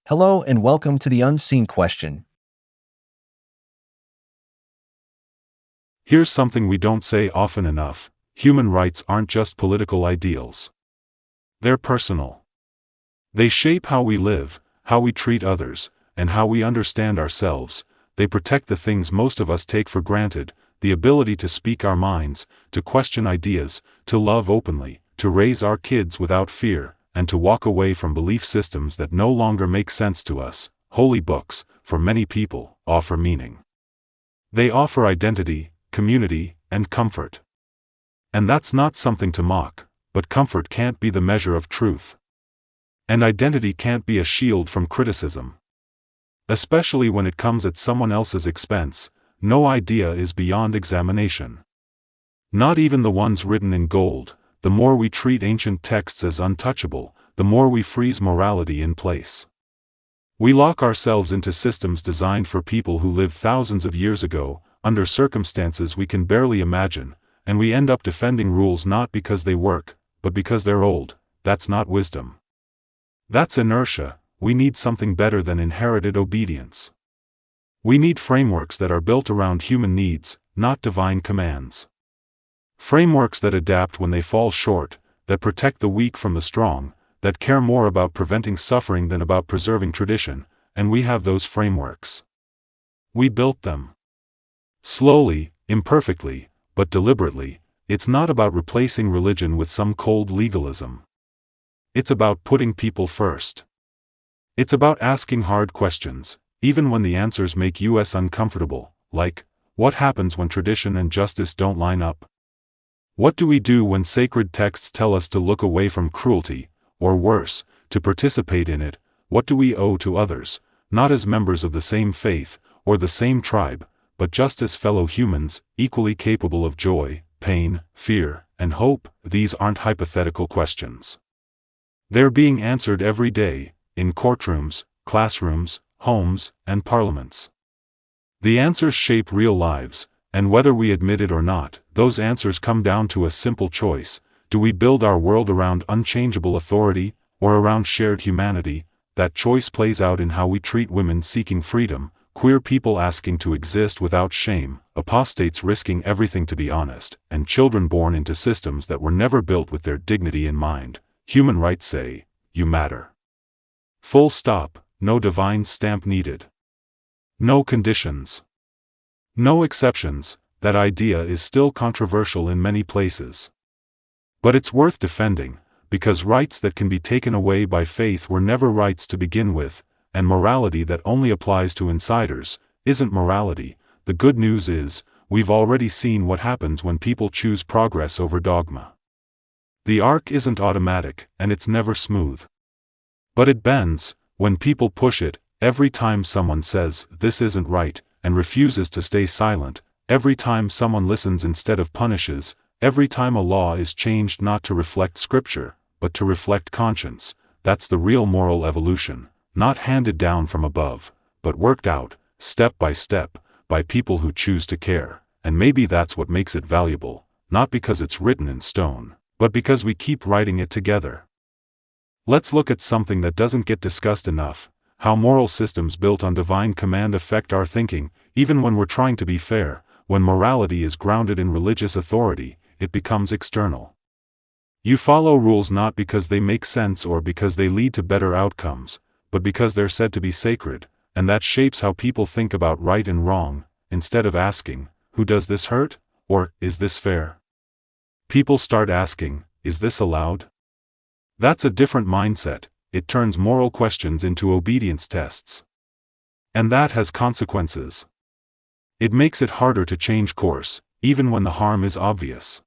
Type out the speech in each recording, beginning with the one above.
Hello and welcome to the Unseen Question. Here's something we don't say often enough: human rights aren't just political ideals. They're personal. They shape how we live, how we treat others, and how we understand ourselves. They protect the things most of us take for granted: the ability to speak our minds, to question ideas, to love openly, to raise our kids without fear, and to walk away from belief systems that no longer make sense to us. Holy books, for many people, offer meaning. They offer identity, community, and comfort. And that's not something to mock, but comfort can't be the measure of truth. And identity can't be a shield from criticism. Especially when it comes at someone else's expense. No idea is beyond examination. Not even the ones written in gold. The more we treat ancient texts as untouchable, the more we freeze morality in place. We lock ourselves into systems designed for people who lived thousands of years ago, under circumstances we can barely imagine, and we end up defending rules not because they work, but because they're old. That's not wisdom. That's inertia. We need something better than inherited obedience. We need frameworks that are built around human needs, not divine commands. Frameworks that adapt when they fall short, that protect the weak from the strong, that care more about preventing suffering than about preserving tradition, and we have those frameworks. We built them. Slowly, imperfectly, but deliberately. It's not about replacing religion with some cold legalism. It's about putting people first. It's about asking hard questions, even when the answers make us uncomfortable, like, what happens when tradition and justice don't line up? What do we do when sacred texts tell us to look away from cruelty, or worse, to participate in it? What do we owe to others, not as members of the same faith, or the same tribe, but just as fellow humans, equally capable of joy, pain, fear, and hope? These aren't hypothetical questions. They're being answered every day, in courtrooms, classrooms, homes, and parliaments. The answers shape real lives, and whether we admit it or not, those answers come down to a simple choice. Do we build our world around unchangeable authority, or around shared humanity? That choice plays out in how we treat women seeking freedom, queer people asking to exist without shame, apostates risking everything to be honest, and children born into systems that were never built with their dignity in mind. Human rights say, you matter. Full stop. No divine stamp needed. No conditions. No exceptions. That idea is still controversial in many places. But it's worth defending, because rights that can be taken away by faith were never rights to begin with, and morality that only applies to insiders isn't morality. The good news is, we've already seen what happens when people choose progress over dogma. The arc isn't automatic, and it's never smooth. But it bends, when people push it. Every time someone says, this isn't right, and refuses to stay silent, every time someone listens instead of punishes, every time a law is changed not to reflect scripture, but to reflect conscience, that's the real moral evolution, not handed down from above, but worked out, step by step, by people who choose to care. And maybe that's what makes it valuable, not because it's written in stone, but because we keep writing it together. Let's look at something that doesn't get discussed enough: how moral systems built on divine command affect our thinking. Even when we're trying to be fair, when morality is grounded in religious authority, it becomes external. You follow rules not because they make sense or because they lead to better outcomes, but because they're said to be sacred, and that shapes how people think about right and wrong. Instead of asking, who does this hurt? Or, is this fair? People start asking, is this allowed? That's a different mindset. It turns moral questions into obedience tests. And that has consequences. It makes it harder to change course, even when the harm is obvious.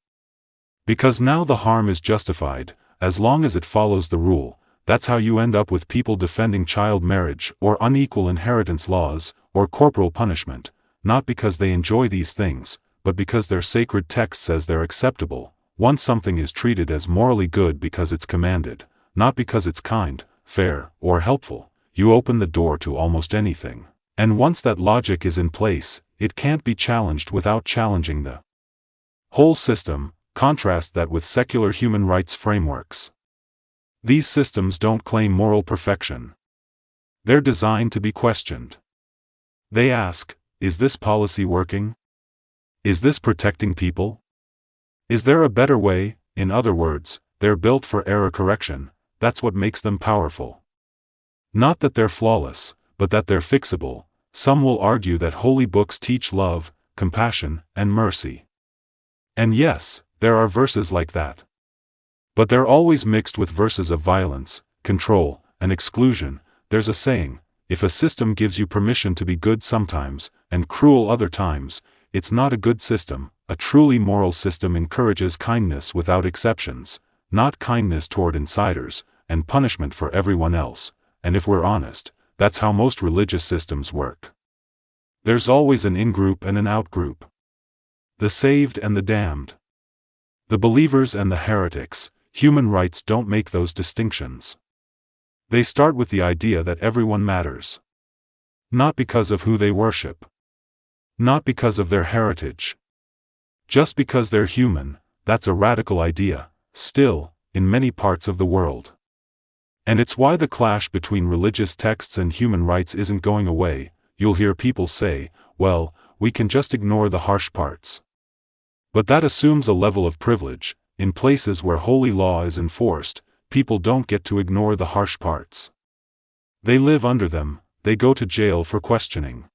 Because now the harm is justified, as long as it follows the rule. That's how you end up with people defending child marriage, or unequal inheritance laws, or corporal punishment, not because they enjoy these things, but because their sacred text says they're acceptable. Once something is treated as morally good because it's commanded, not because it's kind, fair, or helpful, you open the door to almost anything. And once that logic is in place, it can't be challenged without challenging the whole system. Contrast that with secular human rights frameworks. These systems don't claim moral perfection. They're designed to be questioned. They ask, is this policy working? Is this protecting people? Is there a better way? In other words, they're built for error correction. That's what makes them powerful. Not that they're flawless, but that they're fixable. Some will argue that holy books teach love, compassion, and mercy. And yes, there are verses like that. But they're always mixed with verses of violence, control, and exclusion. There's a saying, if a system gives you permission to be good sometimes, and cruel other times, it's not a good system. A truly moral system encourages kindness without exceptions, not kindness toward insiders, and punishment for everyone else. And if we're honest, that's how most religious systems work. There's always an in-group and an out-group. The saved and the damned. The believers and the heretics. Human rights don't make those distinctions. They start with the idea that everyone matters. Not because of who they worship. Not because of their heritage. Just because they're human. That's a radical idea, still, in many parts of the world. And it's why the clash between religious texts and human rights isn't going away. You'll hear people say, well, we can just ignore the harsh parts. But that assumes a level of privilege. In places where holy law is enforced, people don't get to ignore the harsh parts. They live under them, they go to jail for questioning.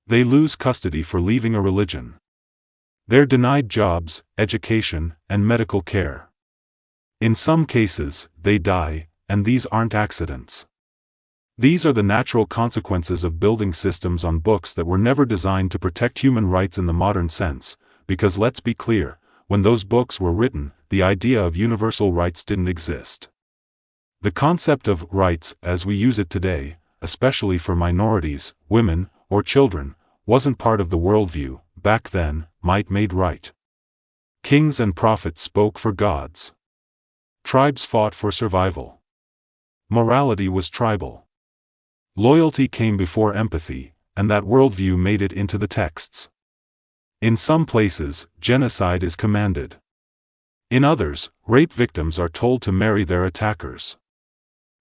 They lose custody for leaving a religion. They're denied jobs, education, and medical care. In some cases, they die, and these aren't accidents. These are the natural consequences of building systems on books that were never designed to protect human rights in the modern sense, because let's be clear, when those books were written, the idea of universal rights didn't exist. The concept of rights, as we use it today, especially for minorities, women, or children, wasn't part of the worldview. Back then, might made right. Kings and prophets spoke for gods. Tribes fought for survival. Morality was tribal. Loyalty came before empathy, and that worldview made it into the texts. In some places, genocide is commanded. In others, rape victims are told to marry their attackers.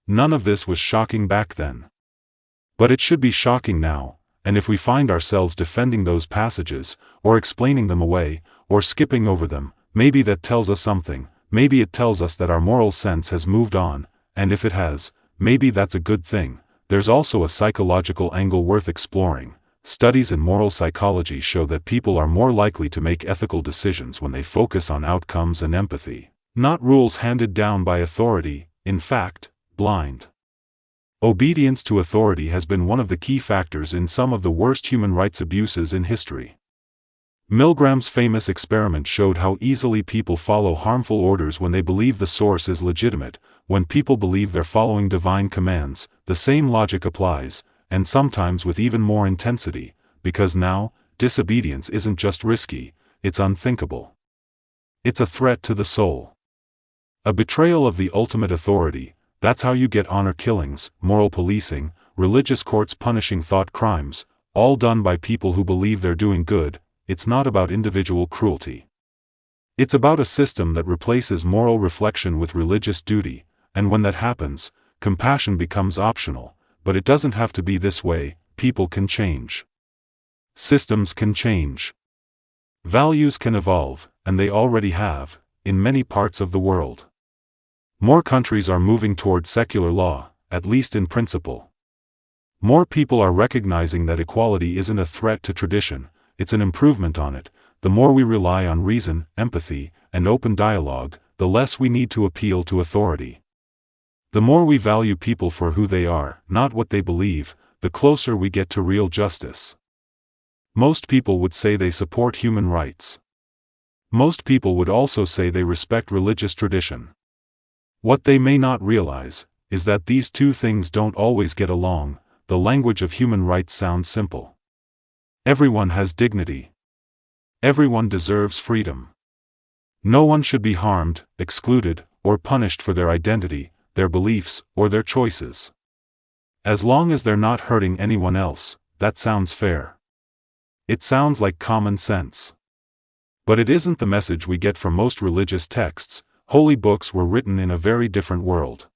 None of this was shocking back then. But it should be shocking now, and if we find ourselves defending those passages, or explaining them away, or skipping over them, maybe that tells us something. Maybe it tells us that our moral sense has moved on, and if it has, maybe that's a good thing. There's also a psychological angle worth exploring. Studies in moral psychology show that people are more likely to make ethical decisions when they focus on outcomes and empathy, not rules handed down by authority, in fact, blind. Obedience to authority has been one of the key factors in some of the worst human rights abuses in history. Milgram's famous experiment showed how easily people follow harmful orders when they believe the source is legitimate. When people believe they're following divine commands, the same logic applies, and sometimes with even more intensity, because now, disobedience isn't just risky, it's unthinkable. It's a threat to the soul. A betrayal of the ultimate authority. That's how you get honor killings, moral policing, religious courts punishing thought crimes, all done by people who believe they're doing good. It's not about individual cruelty. It's about a system that replaces moral reflection with religious duty, and when that happens, compassion becomes optional. But it doesn't have to be this way. People can change. Systems can change. Values can evolve, and they already have, in many parts of the world. More countries are moving toward secular law, at least in principle. More people are recognizing that equality isn't a threat to tradition, it's an improvement on it. The more we rely on reason, empathy, and open dialogue, the less we need to appeal to authority. The more we value people for who they are, not what they believe, the closer we get to real justice. Most people would say they support human rights. Most people would also say they respect religious tradition. What they may not realize is that these two things don't always get along. The language of human rights sounds simple. Everyone has dignity. Everyone deserves freedom. No one should be harmed, excluded, or punished for their identity, their beliefs, or their choices. As long as they're not hurting anyone else, that sounds fair. It sounds like common sense. But it isn't the message we get from most religious texts. Holy books were written in a very different world.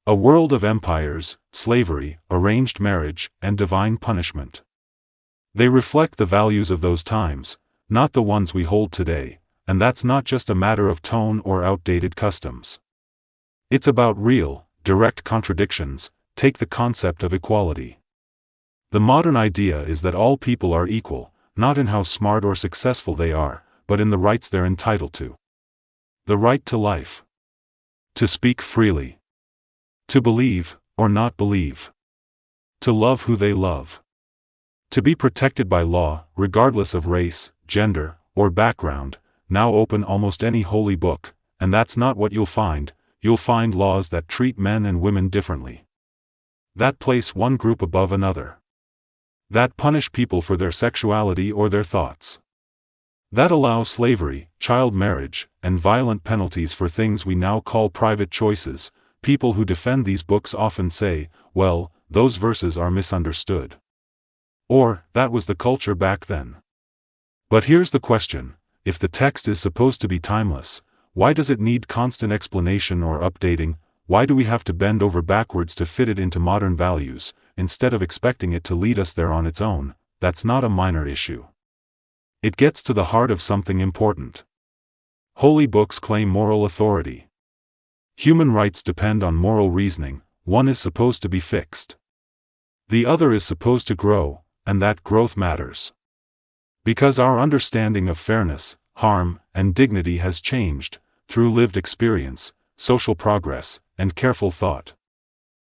A world of empires, slavery, arranged marriage, and divine punishment. They reflect the values of those times, not the ones we hold today, and that's not just a matter of tone or outdated customs. It's about real, direct contradictions. Take the concept of equality. The modern idea is that all people are equal, not in how smart or successful they are, but in the rights they're entitled to. The right to life. To speak freely. To believe, or not believe. To love who they love. To be protected by law, regardless of race, gender, or background. Now open almost any holy book, and that's not what you'll find. You'll find laws that treat men and women differently. That place one group above another. That punish people for their sexuality or their thoughts. That allow slavery, child marriage, and violent penalties for things we now call private choices. People who defend these books often say, well, those verses are misunderstood. Or, that was the culture back then. But here's the question, if the text is supposed to be timeless, why does it need constant explanation or updating? Why do we have to bend over backwards to fit it into modern values, instead of expecting it to lead us there on its own? That's not a minor issue. It gets to the heart of something important. Holy books claim moral authority. Human rights depend on moral reasoning. One is supposed to be fixed. The other is supposed to grow, and that growth matters. Because our understanding of fairness, harm, and dignity has changed, through lived experience, social progress, and careful thought.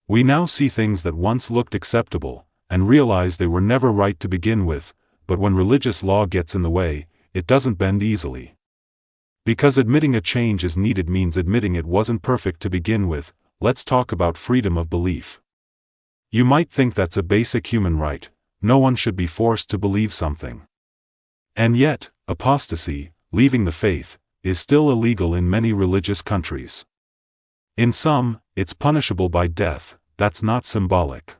We now see things that once looked acceptable, and realize they were never right to begin with, but when religious law gets in the way, it doesn't bend easily. Because admitting a change is needed means admitting it wasn't perfect to begin with. Let's talk about freedom of belief. You might think that's a basic human right. No one should be forced to believe something. And yet, apostasy, leaving the faith, is still illegal in many religious countries. In some, it's punishable by death. That's not symbolic.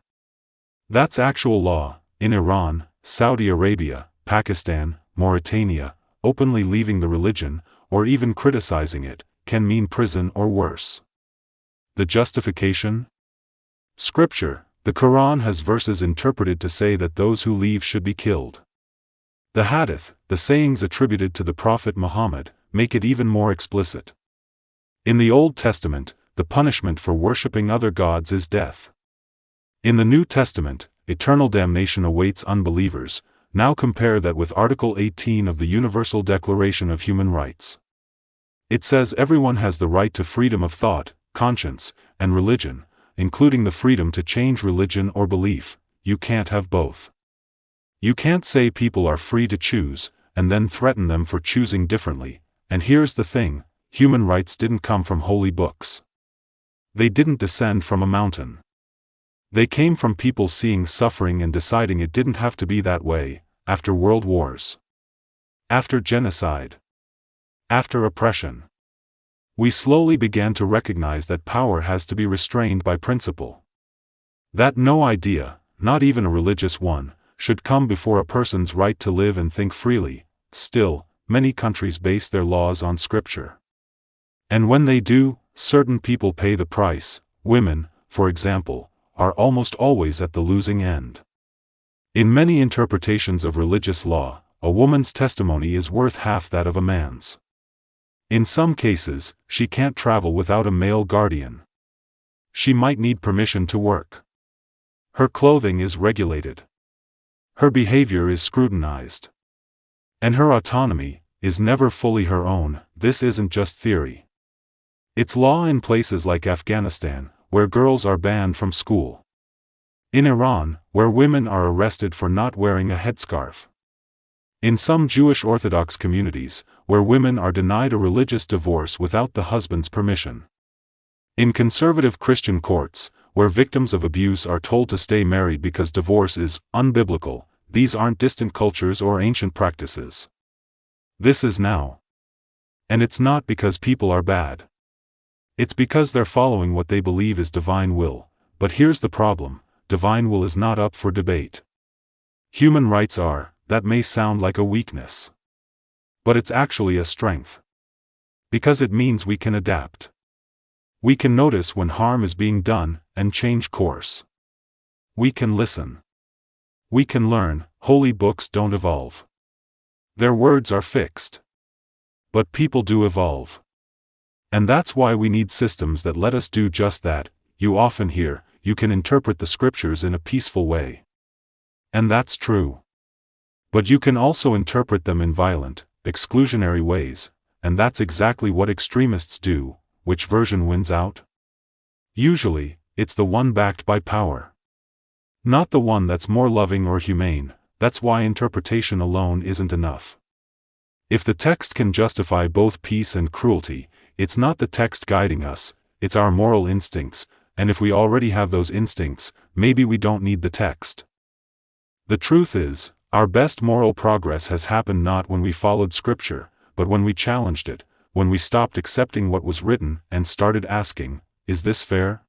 That's actual law. In Iran, Saudi Arabia, Pakistan, Mauritania, openly leaving the religion, or even criticizing it, can mean prison or worse. The justification? Scripture. The Quran has verses interpreted to say that those who leave should be killed. The Hadith, the sayings attributed to the Prophet Muhammad, make it even more explicit. In the Old Testament, the punishment for worshipping other gods is death. In the New Testament, eternal damnation awaits unbelievers. Now compare that with Article 18 of the Universal Declaration of Human Rights. It says everyone has the right to freedom of thought, conscience, and religion, including the freedom to change religion or belief. You can't have both. You can't say people are free to choose, and then threaten them for choosing differently. And here's the thing, human rights didn't come from holy books. They didn't descend from a mountain. They came from people seeing suffering and deciding it didn't have to be that way. After world wars. After genocide. After oppression. We slowly began to recognize that power has to be restrained by principle. That no idea, not even a religious one, should come before a person's right to live and think freely. Still, many countries base their laws on scripture. And when they do, certain people pay the price. Women, for example, are almost always at the losing end. In many interpretations of religious law, a woman's testimony is worth half that of a man's. In some cases, she can't travel without a male guardian. She might need permission to work. Her clothing is regulated. Her behavior is scrutinized. And her autonomy is never fully her own. This isn't just theory. It's law in places like Afghanistan, where girls are banned from school. In Iran, where women are arrested for not wearing a headscarf. In some Jewish Orthodox communities, where women are denied a religious divorce without the husband's permission. In conservative Christian courts, where victims of abuse are told to stay married because divorce is unbiblical. These aren't distant cultures or ancient practices. This is now. And it's not because people are bad. It's because they're following what they believe is divine will. But here's the problem. Divine will is not up for debate. Human rights are. That may sound like a weakness. But it's actually a strength. Because it means we can adapt. We can notice when harm is being done and change course. We can listen. We can learn. Holy books don't evolve. Their words are fixed. But people do evolve. And that's why we need systems that let us do just that. You often hear, you can interpret the scriptures in a peaceful way. And that's true. But you can also interpret them in violent, exclusionary ways, and that's exactly what extremists do. Which version wins out? Usually, it's the one backed by power. Not the one that's more loving or humane. That's why interpretation alone isn't enough. If the text can justify both peace and cruelty, it's not the text guiding us, it's our moral instincts, and if we already have those instincts, maybe we don't need the text. The truth is, our best moral progress has happened not when we followed Scripture, but when we challenged it, when we stopped accepting what was written and started asking, is this fair?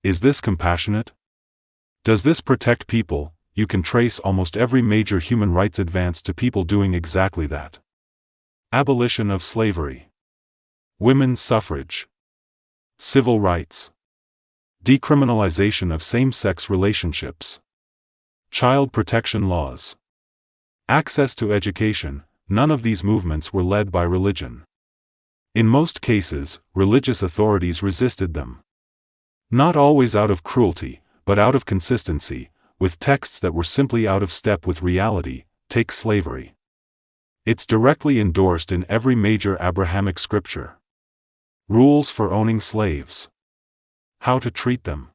Is this compassionate? Does this protect people? You can trace almost every major human rights advance to people doing exactly that. Abolition of slavery. Women's suffrage. Civil rights. Decriminalization of same-sex relationships. Child protection laws. Access to education. None of these movements were led by religion. In most cases, religious authorities resisted them. Not always out of cruelty, but out of consistency, with texts that were simply out of step with reality. Take slavery. It's directly endorsed in every major Abrahamic scripture. Rules for owning slaves. How to treat them.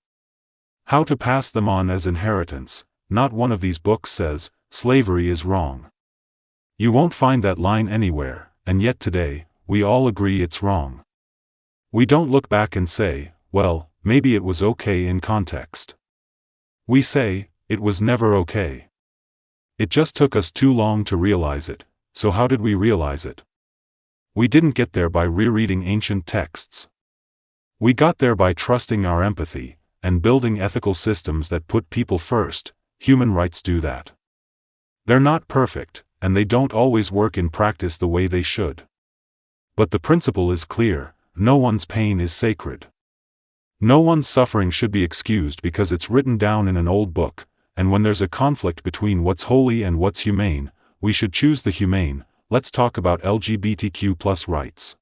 How to pass them on as inheritance. Not one of these books says, slavery is wrong. You won't find that line anywhere, and yet today, we all agree it's wrong. We don't look back and say, well, maybe it was okay in context. We say, it was never okay. It just took us too long to realize it, so how did we realize it? We didn't get there by rereading ancient texts. We got there by trusting our empathy, and building ethical systems that put people first. Human rights do that. They're not perfect, and they don't always work in practice the way they should. But the principle is clear, no one's pain is sacred. No one's suffering should be excused because it's written down in an old book, and when there's a conflict between what's holy and what's humane, we should choose the humane. Let's talk about LGBTQ+ rights.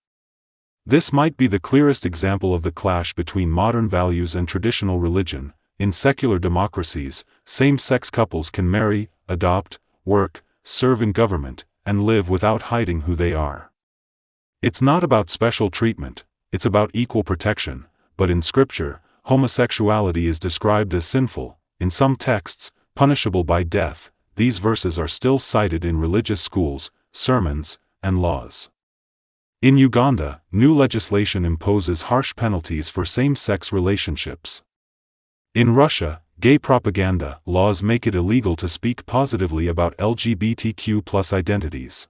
This might be the clearest example of the clash between modern values and traditional religion. In secular democracies, same-sex couples can marry, adopt, work, serve in government, and live without hiding who they are. It's not about special treatment, it's about equal protection, but in Scripture, homosexuality is described as sinful, in some texts, punishable by death. These verses are still cited in religious schools, sermons, and laws. In Uganda, new legislation imposes harsh penalties for same-sex relationships. In Russia, gay propaganda laws make it illegal to speak positively about LGBTQ+ identities.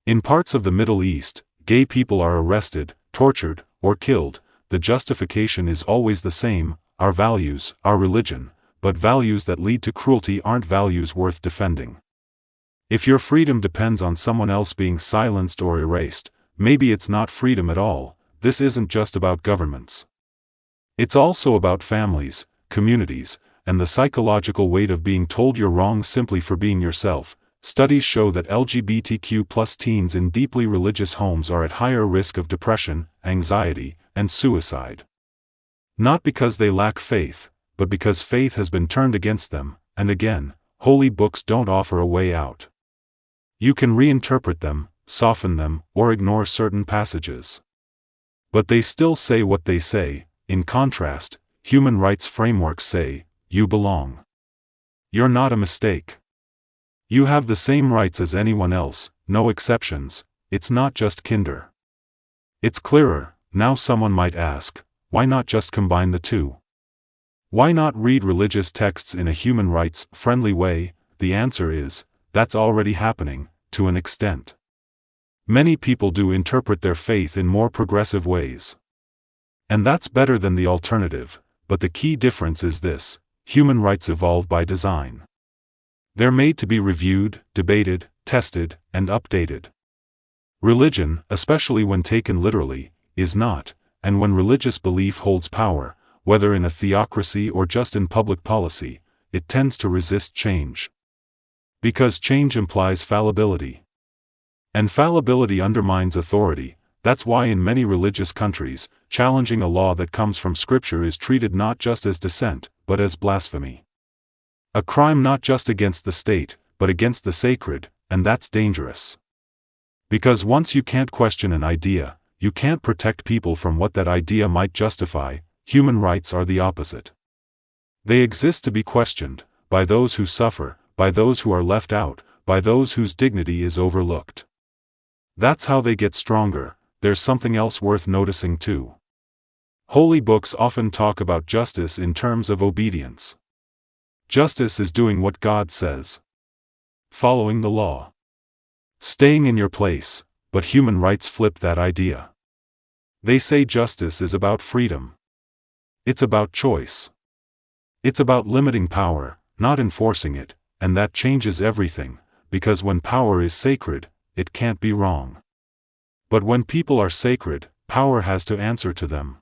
In parts of the Middle East, gay people are arrested, tortured, or killed. The justification is always the same: our values, our religion. But values that lead to cruelty aren't values worth defending. If your freedom depends on someone else being silenced or erased, maybe it's not freedom at all. This isn't just about governments. It's also about families, communities, and the psychological weight of being told you're wrong simply for being yourself. Studies show that LGBTQ+ teens in deeply religious homes are at higher risk of depression, anxiety, and suicide. Not because they lack faith, but because faith has been turned against them, and again, holy books don't offer a way out. You can reinterpret them, soften them, or ignore certain passages. But they still say what they say. In contrast, human rights frameworks say, you belong. You're not a mistake. You have the same rights as anyone else, no exceptions. It's not just kinder. It's clearer. Now someone might ask, why not just combine the two? Why not read religious texts in a human rights-friendly way? The answer is, that's already happening, to an extent. Many people do interpret their faith in more progressive ways. And that's better than the alternative, but the key difference is this: human rights evolve by design. They're made to be reviewed, debated, tested, and updated. Religion, especially when taken literally, is not, and when religious belief holds power, whether in a theocracy or just in public policy, it tends to resist change. Because change implies fallibility. And fallibility undermines authority. That's why in many religious countries, challenging a law that comes from Scripture is treated not just as dissent, but as blasphemy. A crime not just against the state, but against the sacred, and that's dangerous. Because once you can't question an idea, you can't protect people from what that idea might justify. Human rights are the opposite. They exist to be questioned, by those who suffer, by those who are left out, by those whose dignity is overlooked. That's how they get stronger. There's something else worth noticing too. Holy books often talk about justice in terms of obedience. Justice is doing what God says. Following the law. Staying in your place, but human rights flip that idea. They say justice is about freedom. It's about choice. It's about limiting power, not enforcing it, and that changes everything, because when power is sacred, it can't be wrong. But when people are sacred, power has to answer to them.